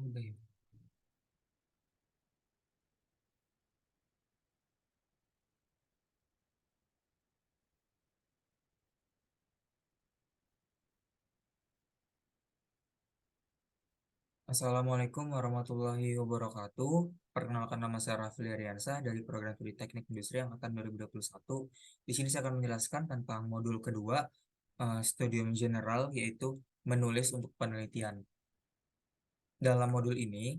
Udah ya. Assalamualaikum warahmatullahi wabarakatuh. Perkenalkan, nama saya Rafli Ariansah dari program Studi Teknik Industri angkatan 2021. Di sini saya akan menjelaskan tentang modul kedua, Studium General, yaitu menulis untuk penelitian. Dalam modul ini,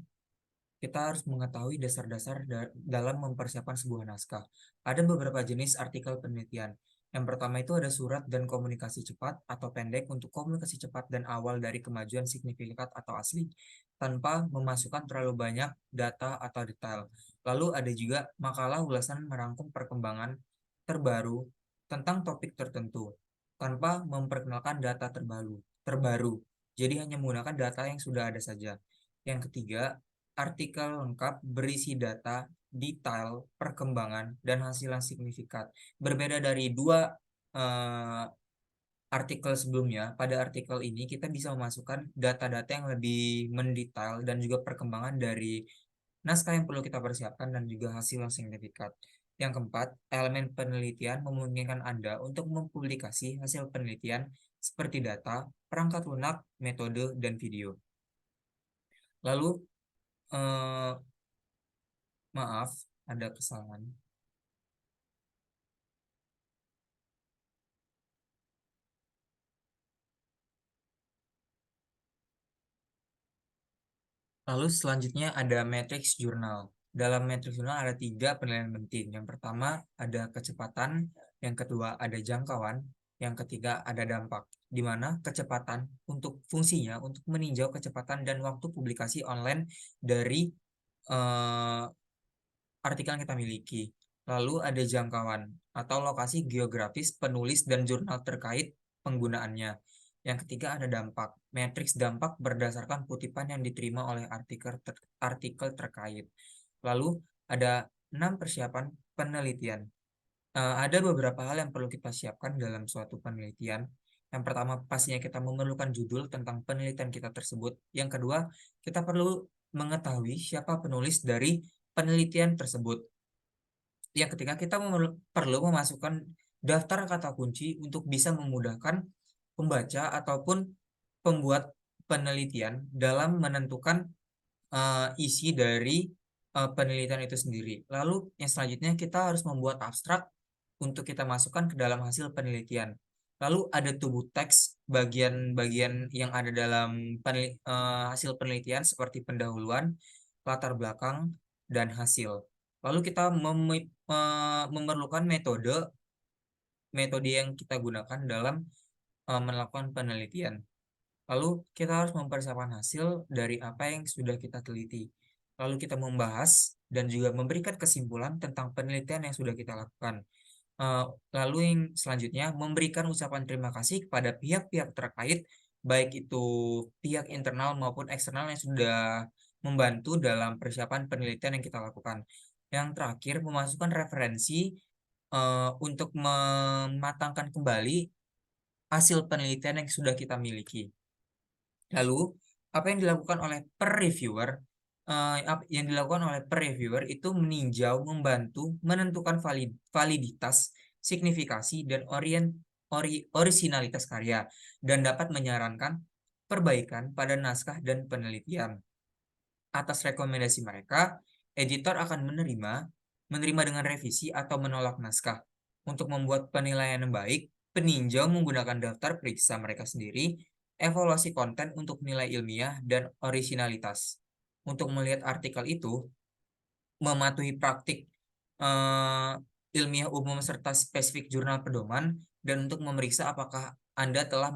kita harus mengetahui dasar-dasar dalam mempersiapkan sebuah naskah. Ada beberapa jenis artikel penelitian. Yang pertama itu ada surat dan komunikasi cepat atau pendek untuk komunikasi cepat dan awal dari kemajuan signifikan atau asli, tanpa memasukkan terlalu banyak data atau detail. Lalu ada juga makalah ulasan merangkum perkembangan terbaru tentang topik tertentu, tanpa memperkenalkan data terbaru. Jadi hanya menggunakan data yang sudah ada saja. Yang ketiga, artikel lengkap berisi data, detail, perkembangan, dan hasil yang signifikan. Berbeda dari dua eh, artikel sebelumnya, pada artikel ini kita bisa memasukkan data-data yang lebih mendetail dan juga perkembangan dari naskah yang perlu kita persiapkan dan juga hasil yang signifikan. Yang keempat, elemen penelitian memungkinkan Anda untuk mempublikasi hasil penelitian seperti data, perangkat lunak, metode, dan video. Lalu, eh, maaf, ada kesalahan. Lalu selanjutnya ada matriks jurnal. Dalam matriks jurnal ada tiga penilaian penting. Yang pertama ada kecepatan, yang kedua ada jangkauan, yang ketiga ada dampak. Di mana kecepatan untuk fungsinya untuk meninjau kecepatan dan waktu publikasi online dari eh, artikel yang kita miliki. Lalu ada jangkauan atau lokasi geografis penulis dan jurnal terkait penggunaannya. Yang ketiga ada dampak. Matriks dampak berdasarkan kutipan yang diterima oleh artikel terkait. Lalu ada 6 persiapan penelitian. Ada beberapa hal yang perlu kita siapkan dalam suatu penelitian. Yang pertama, pastinya kita memerlukan judul tentang penelitian kita tersebut. Yang kedua, kita perlu mengetahui siapa penulis dari penelitian tersebut. Yang ketiga, kita perlu memasukkan daftar kata kunci untuk bisa memudahkan pembaca ataupun pembuat penelitian dalam menentukan isi dari penelitian itu sendiri. Lalu yang selanjutnya kita harus membuat abstrak untuk kita masukkan ke dalam hasil penelitian. Lalu ada tubuh teks bagian-bagian yang ada dalam hasil penelitian seperti pendahuluan, latar belakang, dan hasil. Lalu kita memerlukan metode metode yang kita gunakan dalam melakukan penelitian. Lalu kita harus mempersiapkan hasil dari apa yang sudah kita teliti. Lalu kita membahas dan juga memberikan kesimpulan tentang penelitian yang sudah kita lakukan. Eh, Lalu yang selanjutnya memberikan ucapan terima kasih kepada pihak-pihak terkait, baik itu pihak internal maupun eksternal yang sudah membantu dalam persiapan penelitian yang kita lakukan. Yang terakhir, memasukkan referensi untuk mematangkan kembali hasil penelitian yang sudah kita miliki. Lalu, apa yang dilakukan oleh per reviewer? Yang dilakukan oleh per reviewer itu meninjau, membantu, menentukan validitas, signifikasi, dan orisinalitas karya, dan dapat menyarankan perbaikan pada naskah dan penelitian. Atas rekomendasi mereka, editor akan menerima dengan revisi atau menolak naskah. Untuk membuat penilaian yang baik, peninjau menggunakan daftar periksa mereka sendiri, evaluasi konten untuk nilai ilmiah dan orisinalitas. Untuk melihat artikel itu, mematuhi praktik eh, ilmiah umum serta spesifik jurnal pedoman, dan untuk memeriksa apakah Anda telah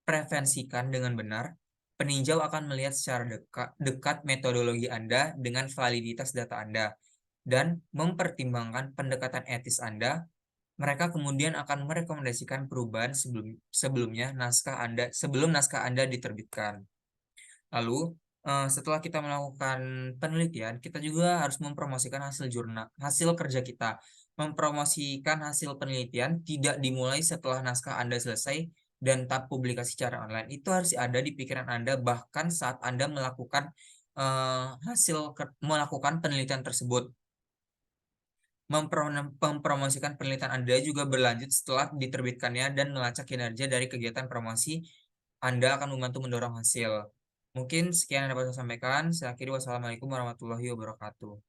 prevensikan dengan benar, peninjau akan melihat secara dekat metodologi Anda dengan validitas data Anda dan mempertimbangkan pendekatan etis Anda. Mereka kemudian akan merekomendasikan perubahan sebelum naskah Anda diterbitkan. Lalu, setelah kita melakukan penelitian, kita juga harus mempromosikan hasil kerja kita. Mempromosikan hasil penelitian tidak dimulai setelah naskah Anda selesai, dan tahap publikasi secara online itu harus ada di pikiran Anda bahkan saat Anda melakukan, melakukan penelitian tersebut. Mempromosikan penelitian Anda juga berlanjut setelah diterbitkannya dan melacak kinerja dari kegiatan promosi Anda akan membantu mendorong hasil. Mungkin sekian yang dapat saya sampaikan. Saya akhiri, wassalamualaikum warahmatullahi wabarakatuh.